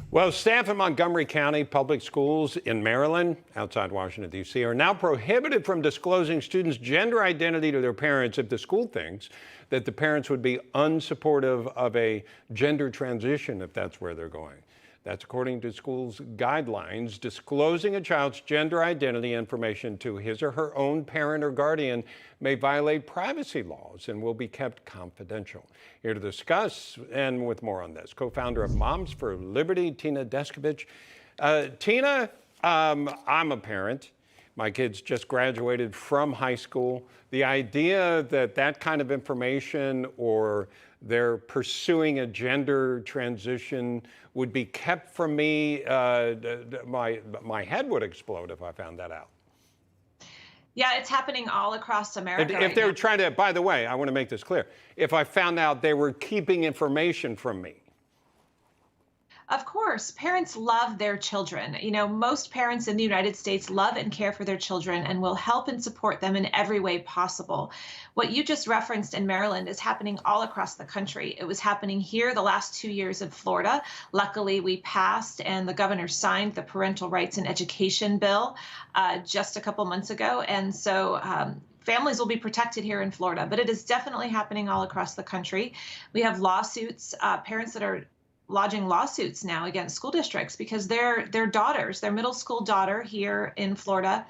Well, staff in Montgomery County Public Schools in Maryland, outside Washington, D.C., are now prohibited from disclosing students' gender identity to their parents if the school thinks that the parents would be unsupportive of a gender transition if that's where they're going. That's according to schools' guidelines. Disclosing a child's gender identity information to his or her own parent or guardian may violate privacy laws and will be kept confidential. Here to discuss, and with more on this, co-founder of Moms for Liberty, Tina Descovich. Tina, I'm a parent. My kids just graduated from high school. The idea that that kind of information or they're pursuing a gender transition would be kept from me, my head would explode if I found that out. Yeah, it's happening all across America. If they were trying to, by the way, I want to make this clear. If I found out they were keeping information from me. Of course, parents love their children. You know, most parents in the United States love and care for their children and will help and support them in every way possible. What you just referenced in Maryland is happening all across the country. It was happening here the last 2 years in Florida. Luckily, we passed and the governor signed the Parental Rights and Education bill just a couple months ago. And so families will be protected here in Florida, but it is definitely happening all across the country. We have lawsuits, parents that are lodging lawsuits now against school districts because their daughters, their middle school daughter here in Florida,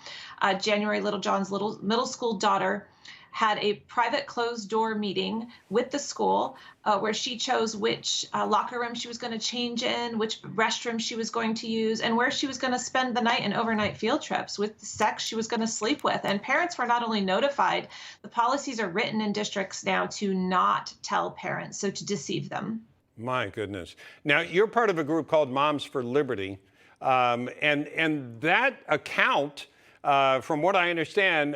January Littlejohn's middle school daughter, had a private closed door meeting with the school where she chose which locker room she was going to change in, which restroom she was going to use, and where she was going to spend the night in overnight field trips with the sex she was going to sleep with. And parents were not only notified, the policies are written in districts now to not tell parents, so to deceive them. My goodness. Now, you're part of a group called Moms for Liberty, and that account, from what I understand,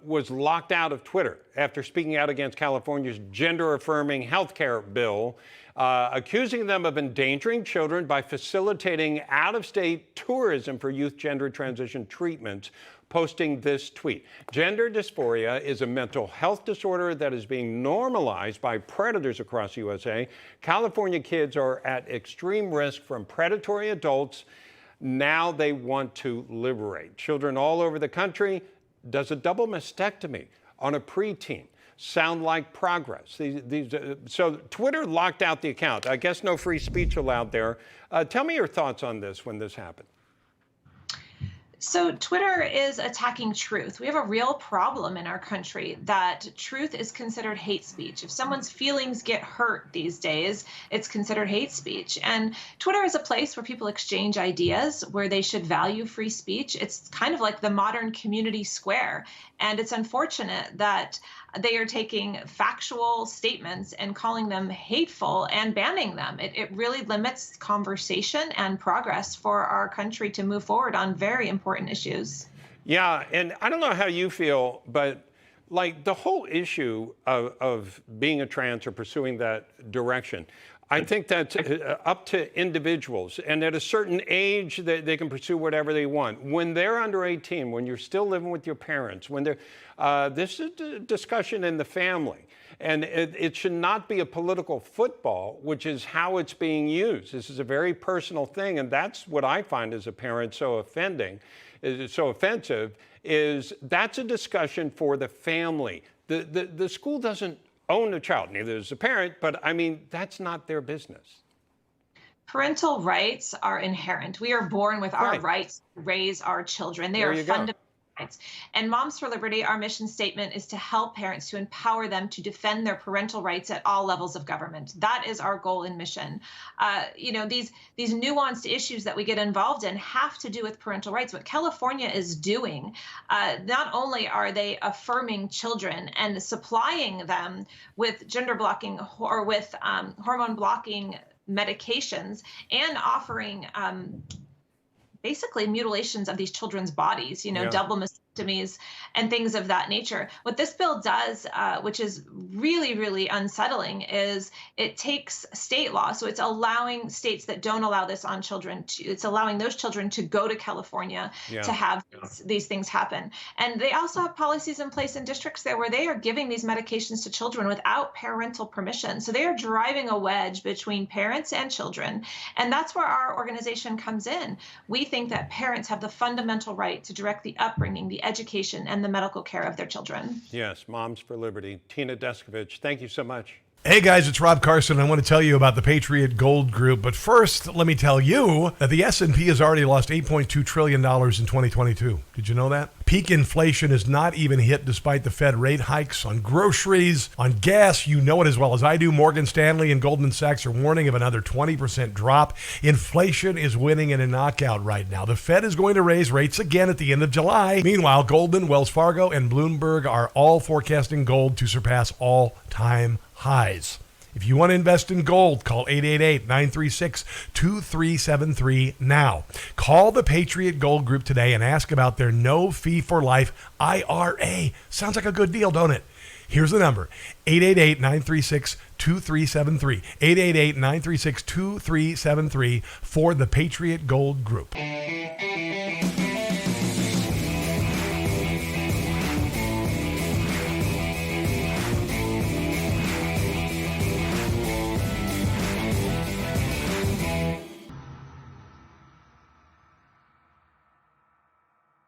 was locked out of Twitter after speaking out against California's gender-affirming health care bill, accusing them of endangering children by facilitating out-of-state tourism for youth gender transition treatments, posting this tweet. Gender dysphoria is a mental health disorder that is being normalized by predators across the USA. California kids are at extreme risk from predatory adults. Now they want to liberate. Children all over the country. Does a double mastectomy on a preteen sound like progress? So Twitter locked out the account. I guess no free speech allowed there. Tell me your thoughts on this when this happened. So Twitter is attacking truth. We have a real problem in our country that truth is considered hate speech. If someone's feelings get hurt these days, it's considered hate speech. And Twitter is a place where people exchange ideas, where they should value free speech. It's kind of like the modern community square. And it's unfortunate that they are taking factual statements and calling them hateful and banning them. It really limits conversation and progress for our country to move forward on very important issues. Yeah, and I don't know how you feel, but like the whole issue of being a trans or pursuing that direction, I think that's up to individuals. And at a certain age, they can pursue whatever they want. When they're under 18, when you're still living with your parents, when they're, this is a discussion in the family. And it should not be a political football, which is how it's being used. This is a very personal thing. And that's what I find as a parent so offensive, is that's a discussion for the family. The school doesn't own a child, neither does the parent, but I mean, that's not their business. Parental rights are inherent. We are born with our rights to raise our children. They are fundamental rights. And Moms for Liberty, our mission statement is to help parents, to empower them to defend their parental rights at all levels of government. That is our goal and mission. You know, these nuanced issues that we get involved in have to do with parental rights. What California is doing, not only are they affirming children and supplying them with gender blocking or with hormone blocking medications and offering basically mutilations of these children's bodies, you know, double vasectomies and things of that nature. What this bill does, which is really, really unsettling, is it takes state law. So it's allowing states that don't allow this on children, it's allowing those children to go to California to have these things happen. And they also have policies in place in districts there where they are giving these medications to children without parental permission. So they are driving a wedge between parents and children. And that's where our organization comes in. We think that parents have the fundamental right to direct the upbringing, the education, and the medical care of their children. Yes, Moms for Liberty. Tina Descovich, thank you so much. Hey guys, it's Rob Carson. I want to tell you about the Patriot Gold Group. But first, let me tell you that the S&P has already lost $8.2 trillion in 2022. Did you know that? Peak inflation has not even hit despite the Fed rate hikes on groceries, on gas. You know it as well as I do. Morgan Stanley and Goldman Sachs are warning of another 20% drop. Inflation is winning in a knockout right now. The Fed is going to raise rates again at the end of July. Meanwhile, Goldman, Wells Fargo, and Bloomberg are all forecasting gold to surpass all-time highs. If you want to invest in gold, call 888-936-2373 now. Call the Patriot Gold Group today and ask about their no-fee-for-life IRA. Sounds like a good deal, don't it? Here's the number, 888-936-2373, 888-936-2373 for the Patriot Gold Group.